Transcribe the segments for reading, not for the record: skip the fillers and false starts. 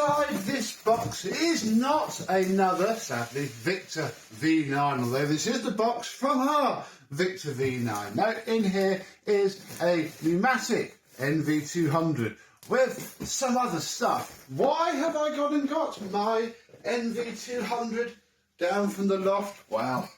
inside this box is not another, sadly, Victor V9, although this is the box from our Victor V9. Now, in here is a Numatic NV200 with some other stuff. Why have I gone and got my NV200 down from the loft? Well,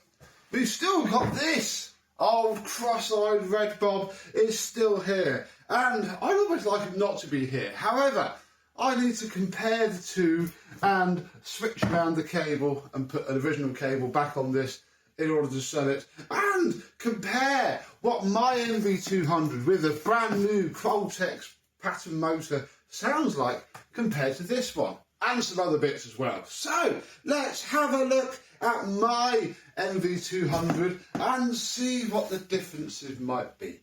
we've still got this. Old cross-eyed red bob is still here, and I'd always like him not to be here. However, I need to compare the two and switch around the cable and put an original cable back on this in order to sell it, and compare what my NV200 with a brand new Qualtex pattern motor sounds like compared to this one, and some other bits as well. So let's have a look at my NV200 and see what the differences might be.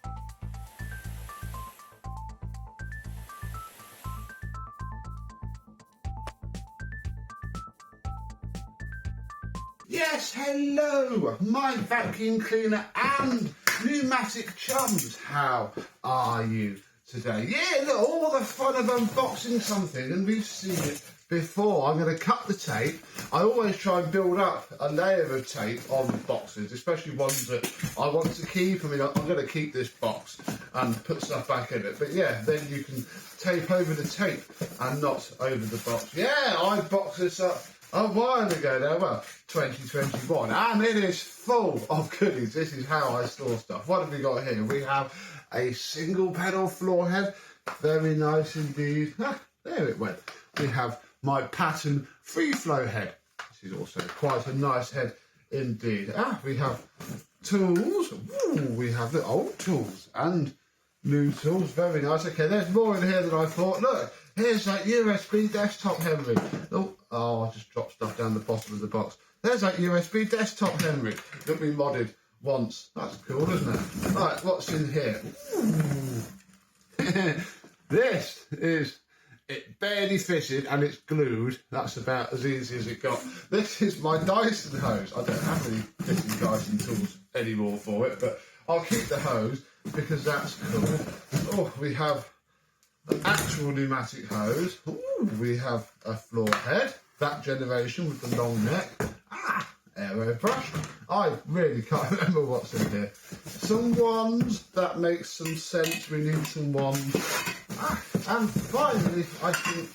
Yes, hello, my vacuum cleaner and pneumatic chums. How are you today? Yeah, look, all the fun of unboxing something, and we've seen it before. I'm going to cut the tape. I always try and build up a layer of tape on boxes, especially ones that I want to keep. I mean, I'm going to keep this box and put stuff back in it. But yeah, then you can tape over the tape and not over the box. Yeah, I boxed this up a while ago now, well, 2021, and it is full of goodies. This is how I store stuff. What have we got here? We have a single pedal floor head, very nice indeed. Ah, there it went. We have my pattern free flow head. This is also quite a nice head indeed. Ah, we have tools. Ooh, we have the old tools and new tools, very nice. Okay, there's more in here than I thought. Look, here's that USB desktop Henry. Oh, I just dropped stuff down the bottom of the box. There's that USB desktop Henry that we modded once. That's cool, isn't it? Right, what's in here? This is, it barely fitted and it's glued. That's about as easy as it got. This is my Dyson hose. I don't have any fitting Dyson tools anymore for it, but I'll keep the hose because that's cool. Oh, we have an actual pneumatic hose. Ooh, we have a floor head, that generation with the long neck. Ah, aero brush. I really can't remember what's in here. Some wands, that makes some sense. We need some wands. Ah, and finally, I think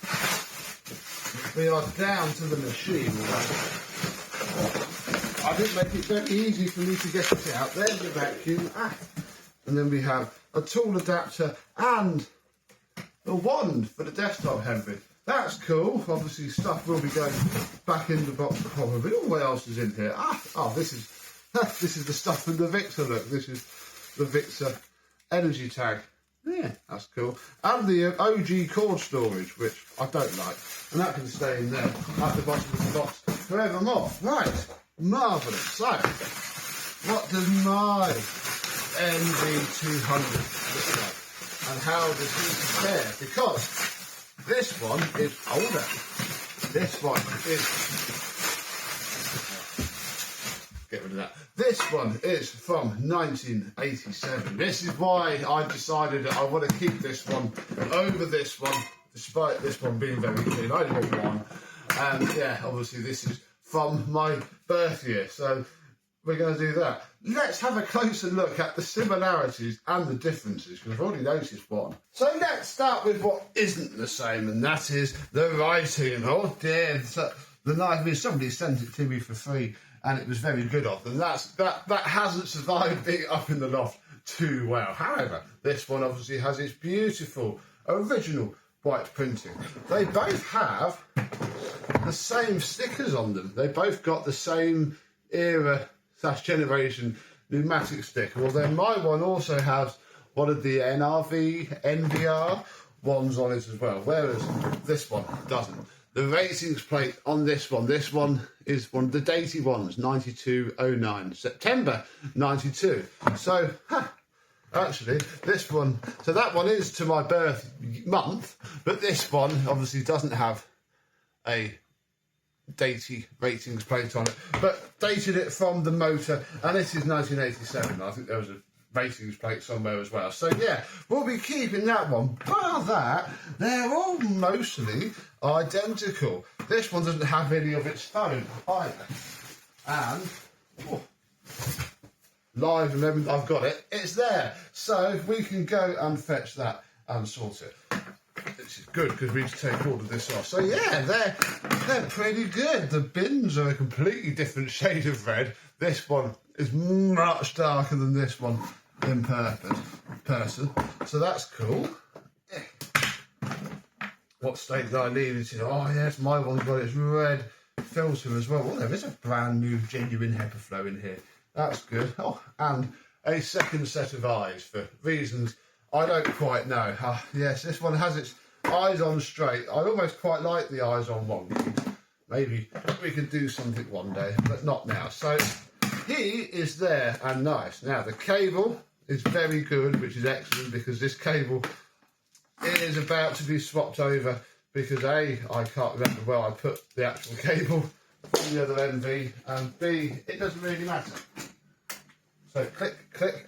we are down to the machine. I didn't make it very easy for me to get it out. There's the vacuum. Ah, and then we have a tool adapter and a wand for the desktop Henry. That's cool. Obviously, stuff will be going back in the box probably. Oh, what else is in here? Oh, this is the stuff from the Victor. Look, this is the Victor energy tag. Yeah, that's cool. And the OG cord storage, which I don't like, and that can stay in there at the bottom of the box forevermore. Right, marvellous. So, what does my NV200 look like? And how does he compare? Because this one is older. This one is... Get rid of that. This one is from 1987. This is why I decided I want to keep this one over this one, despite this one being very clean. I only want one. And yeah, obviously this is from my birth year. So we're going to do that. Let's have a closer look at the similarities and the differences, because I've already noticed one. So let's start with what isn't the same, and that is the writing. Oh dear, the knife. Somebody sent it to me for free, and it was very good of them. That hasn't survived being up in the loft too well. However, this one obviously has its beautiful original white printing. They both have the same stickers on them. They both got the same era / generation pneumatic sticker, although my one also has one of the NVR ones on it as well, whereas this one doesn't. The ratings plate on this one is one of the dated ones, 9209, September 92. So, actually, this one, so that one is to my birth month, but this one obviously doesn't have a datey ratings plate on it, but dated it from the motor, and this is 1987. I think there was a ratings plate somewhere as well. So yeah, we'll be keeping that one. Bar that, they're all mostly identical. This one doesn't have any of its foam either. And live, remember, I've got it, it's there. So we can go and fetch that and sort it. Which is good because we need to take all of this off. So yeah, they're pretty good. The bins are a completely different shade of red. This one is much darker than this one in person. So that's cool. Yeah. What state did I leave it in? Oh yes, my one's got its red filter as well. There is a brand new genuine HEPA flow in here. That's good. Oh, and a second set of eyes for reasons I don't quite know. Yes, this one has its eyes on straight. I almost quite like the eyes on one. Maybe we can do something one day, but not now. So he is there and nice. Now the cable is very good, which is excellent because this cable is about to be swapped over because A, I can't remember where I put the actual cable from the other NV, and B, it doesn't really matter. So click, click.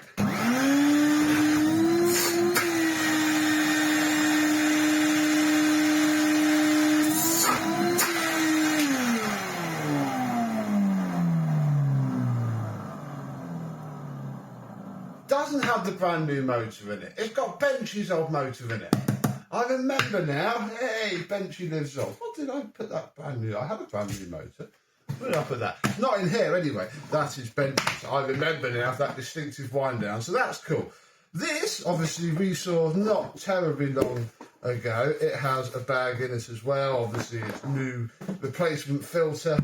Doesn't have the brand new motor in it. It's got Benchy's old motor in it. I remember now. Hey, Benchy lives on. What did I put that brand new? I had a brand new motor. Where did I put that? Not in here anyway. That is Benchy's. I remember now that distinctive wind down. So that's cool. This, obviously, we saw not terribly long ago. It has a bag in it as well. Obviously, it's new replacement filter.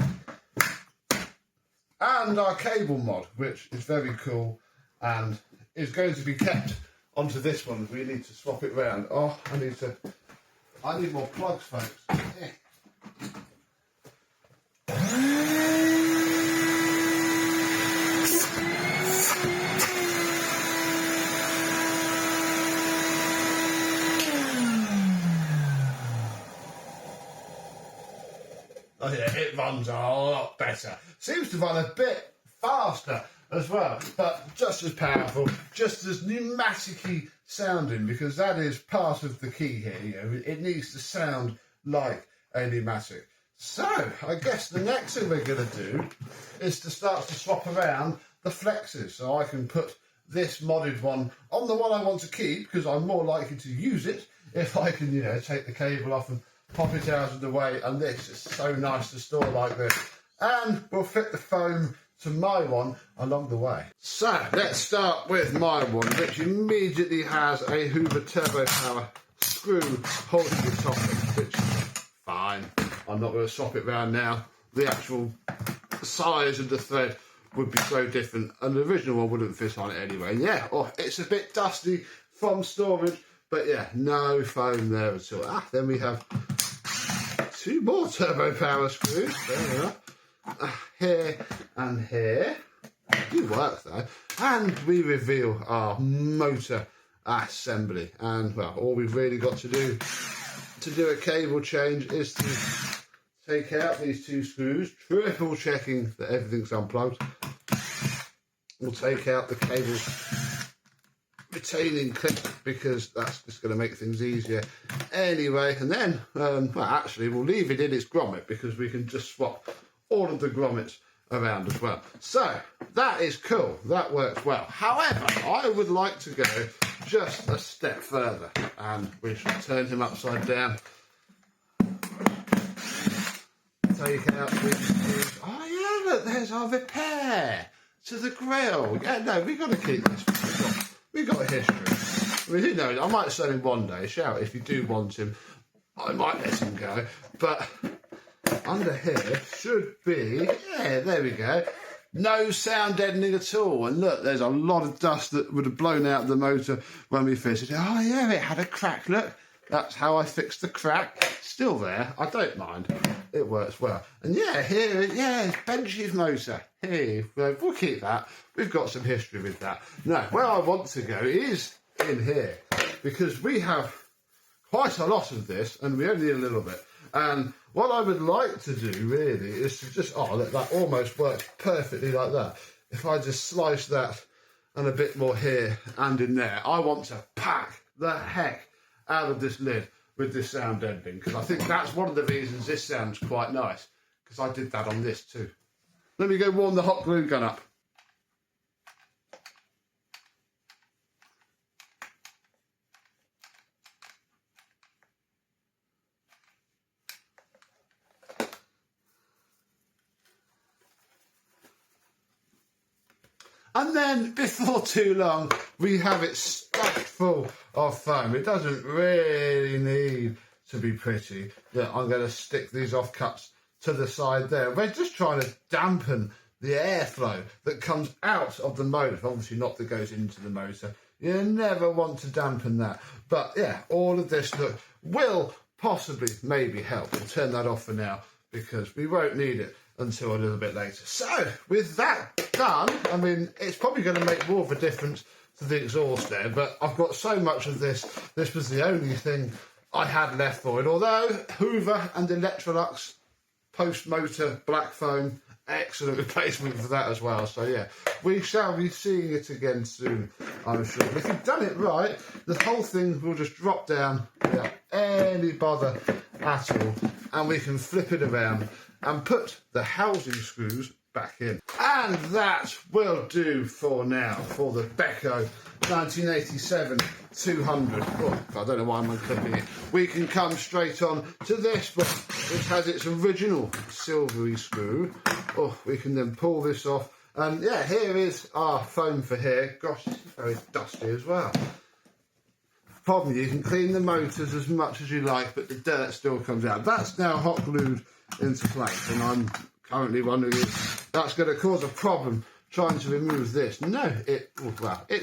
And our cable mod, which is very cool and is going to be kept onto this one. We need to swap it round. Oh, I need more plugs, folks. Yeah. Oh yeah, it runs a lot better. Seems to run a bit faster as well, but just as powerful, just as pneumatic-y sounding, because that is part of the key here. You know, it needs to sound like a pneumatic. So I guess the next thing we're going to do is to start to swap around the flexes, so I can put this modded one on the one I want to keep, because I'm more likely to use it if I can, you know, take the cable off and pop it out of the way. And this is so nice to store like this, and we'll fit the foam to my one along the way. So let's start with my one, which immediately has a Hoover Turbo Power screw holding the top of it, which is fine. I'm not going to swap it round now. The actual size of the thread would be so different, and the original one wouldn't fit on it anyway. Yeah, oh, it's a bit dusty from storage, but yeah, no foam there at all. Then we have two more Turbo Power screws. There we are. Here and here. They do work though. And we reveal our motor assembly. And well, all we've really got to do a cable change is to take out these two screws, triple checking that everything's unplugged. We'll take out the cable retaining clip because that's just going to make things easier anyway. And then, well, actually, we'll leave it in its grommet because we can just swap all of the grommets around as well. So that is cool. That works well. However, I would like to go just a step further, and we shall turn him upside down. Take out these screws. Oh yeah, look, there's our repair to the grill. Yeah, no, we've got to keep this. We've got a history. I mean, who knows? I might sell him one day. Shout if you do want him. I might let him go. But under here should be, yeah, there we go. No sound deadening at all. And look, there's a lot of dust that would have blown out the motor when we fitted it. Oh yeah, it had a crack. Look, that's how I fixed the crack. Still there. I don't mind. It works well. And yeah, here, yeah, it's Benchy's motor. Here, we'll keep that. We've got some history with that. Now, where I want to go is in here, because we have quite a lot of this and we only need a little bit. And what I would like to do really is to just, oh look, that almost works perfectly like that. If I just slice that and a bit more here and in there. I want to pack the heck out of this lid with this sound deadening, because I think that's one of the reasons this sounds quite nice, because I did that on this too. Let me go warm the hot glue gun up. And then, before too long, we have it stuffed full of foam. It doesn't really need to be pretty. Yeah, I'm going to stick these offcuts to the side there. We're just trying to dampen the airflow that comes out of the motor. Obviously not that goes into the motor. You never want to dampen that. But yeah, all of this look will possibly maybe help. We'll turn that off for now because we won't need it until a little bit later. So, with that done, I mean, it's probably going to make more of a difference to the exhaust there, but I've got so much of this. This was the only thing I had left for it. Although, Hoover and Electrolux post-motor black foam, excellent replacement for that as well. So yeah, we shall be seeing it again soon, I'm sure. If you've done it right, the whole thing will just drop down without any bother at all, and we can flip it around and put the housing screws back in. And that will do for now, for the Beko 1987 200. Oh, I don't know why I'm unclipping it. We can come straight on to this one, which has its original silvery screw. Oh, we can then pull this off. And yeah, here is our foam for here. Gosh, this is very dusty as well. Problem, you can clean the motors as much as you like, but the dirt still comes out. That's now hot glued into place, and I'm currently wondering if that's going to cause a problem trying to remove this. No, it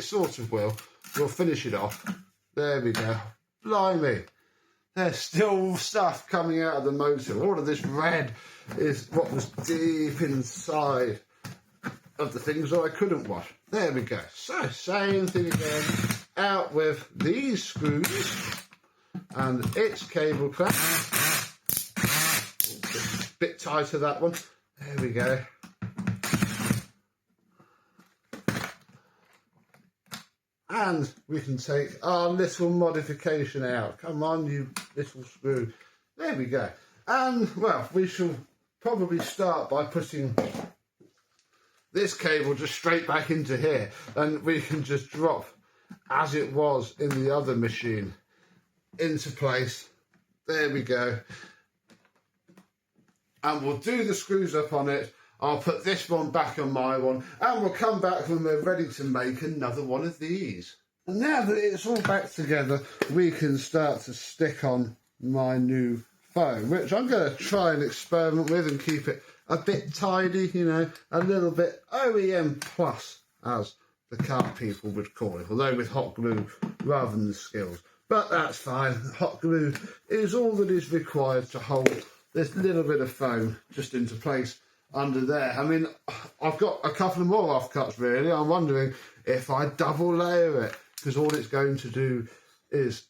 sort of will. We'll finish it off. There we go. Blimey. There's still stuff coming out of the motor. All of this red is what was deep inside of the things that I couldn't wash. There we go. So, same thing again. Out with these screws and its cable clamp. Bit tighter, that one. There we go. And we can take our little modification out. Come on, you little screw. There we go. And, well, we shall probably start by putting this cable just straight back into here. And we can just drop, as it was in the other machine, into place. There we go. And we'll do the screws up on it. I'll put this one back on my one, and we'll come back when we're ready to make another one of these. And now that it's all back together, we can start to stick on my new foam, which I'm going to try and experiment with and keep it a bit tidy, you know, a little bit OEM plus, as the car people would call it, although with hot glue rather than the skills. But that's fine. Hot glue is all that is required to hold this little bit of foam just into place under there. I mean, I've got a couple of more offcuts really. I'm wondering if I double layer it, because all it's going to do is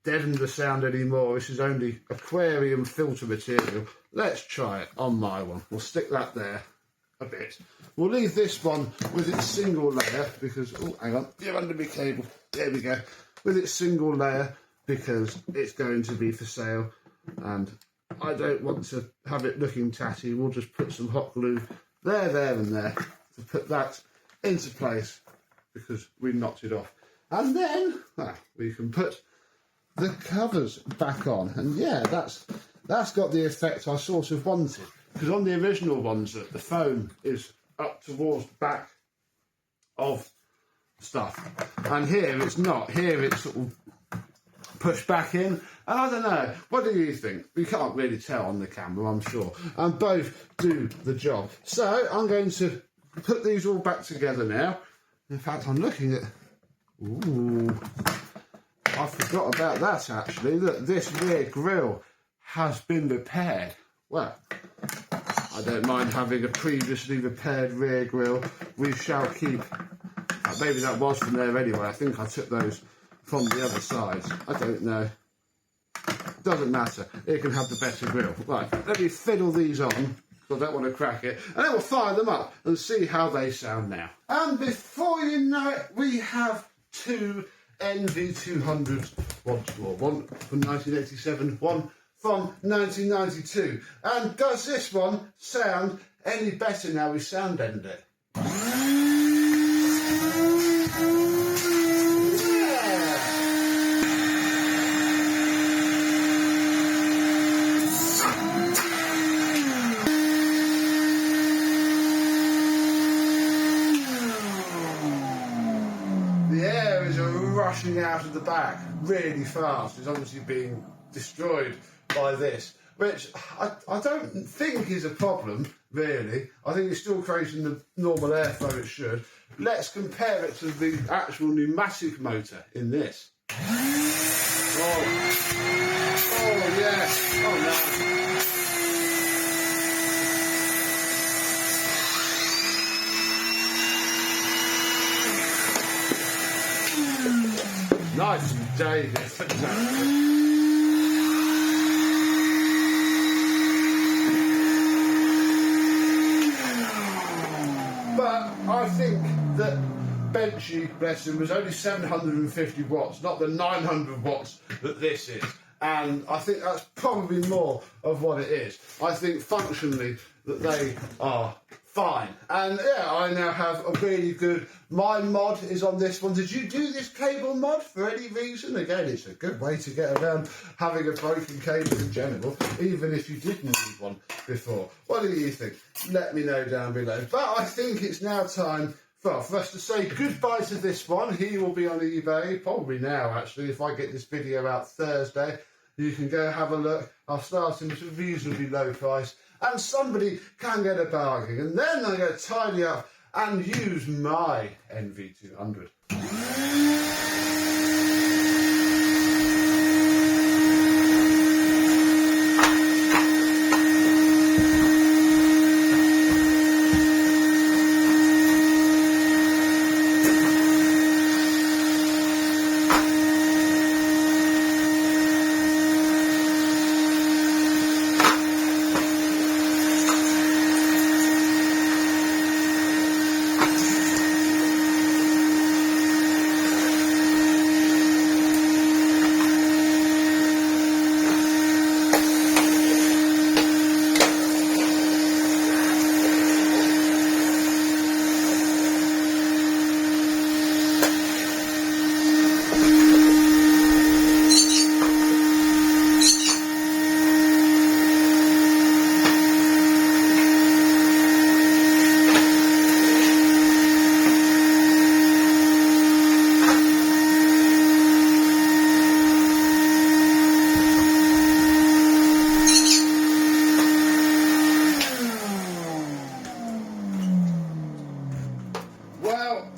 deaden the sound anymore. This is only aquarium filter material. Let's try it on my one. We'll stick that there a bit. We'll leave this one with its single layer because, oh, hang on, you're under my cable. There we go. With its single layer because it's going to be for sale and I don't want to have it looking tatty. We'll just put some hot glue there, and there to put that into place because we knocked it off. And then we can put the covers back on. And yeah, that's got the effect I sort of wanted. Because on the original ones, the foam is up towards the back of stuff. And here it's not. Here it's sort of pushed back in. And I don't know, what do you think? We can't really tell on the camera, I'm sure. And both do the job. So I'm going to put these all back together now. In fact, I'm looking at... Ooh, I forgot about that actually, that this rear grille has been repaired. Well, I don't mind having a previously repaired rear grille. We shall keep... maybe that was from there anyway. I think I took those from the other side. I don't know. Doesn't matter. It can have the better grille. Right, let me fiddle these on so I don't want to crack it. And then we'll fire them up and see how they sound now. And before you know it, we have two NV200s, one from 1987, one from 1992. And does this one sound any better now we sound end it? Rushing out of the back really fast. It's obviously being destroyed by this, which I don't think is a problem, really. I think it's still creating the normal airflow it should. Let's compare it to the actual pneumatic motor in this. Oh yeah, oh no. Nice and David. But I think that Benchy, bless him, was only 750 watts, not the 900 watts that this is. And I think that's probably more of what it is. I think functionally that they are fine. And yeah, I now have a really good, my mod is on this one. Did you do this cable mod for any reason? Again, it's a good way to get around having a broken cable in general, even if you didn't need one before. What do you think? Let me know down below. But I think it's now time for us to say goodbye to this one. He will be on eBay, probably now actually, if I get this video out Thursday. You can go have a look. I'll start him at a reasonably low price, and somebody can get a bargain. And then I'm going to tidy up and use my NV200.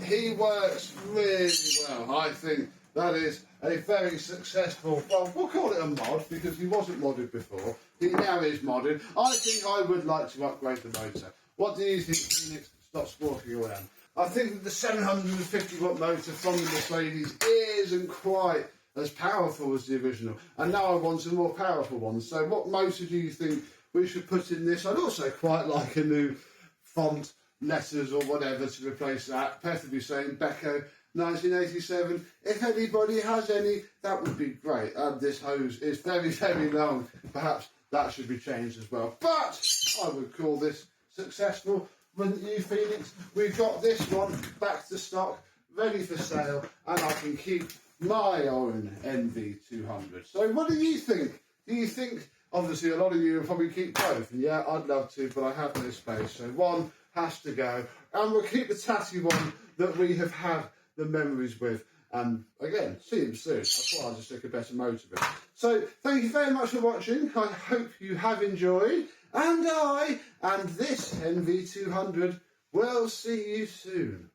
He works really well. I think that is a very successful, well, we'll call it a mod because he wasn't modded before. He now is modded. I think I would like to upgrade the motor. What do you think, Phoenix? Stop squawking around. I think that the 750 watt motor from the Mercedes isn't quite as powerful as the original. And now I want some more powerful ones. So what motor do you think we should put in this? I'd also quite like a new font, letters or whatever to replace that. Preferably saying Becco 1987. If anybody has any, that would be great. This hose is very, very long. Perhaps that should be changed as well. But I would call this successful. Wouldn't you, Phoenix? We've got this one back to stock, ready for sale, and I can keep my own NV200. So what do you think? Do you think, obviously a lot of you will probably keep both, and yeah, I'd love to, but I have no space, so one has to go, and we'll keep the tatty one that we have had the memories with, and again, see him soon. I thought I'd just take a better motor of it. So thank you very much for watching. I hope you have enjoyed, and I and this NV200 will see you soon.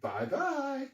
Bye bye.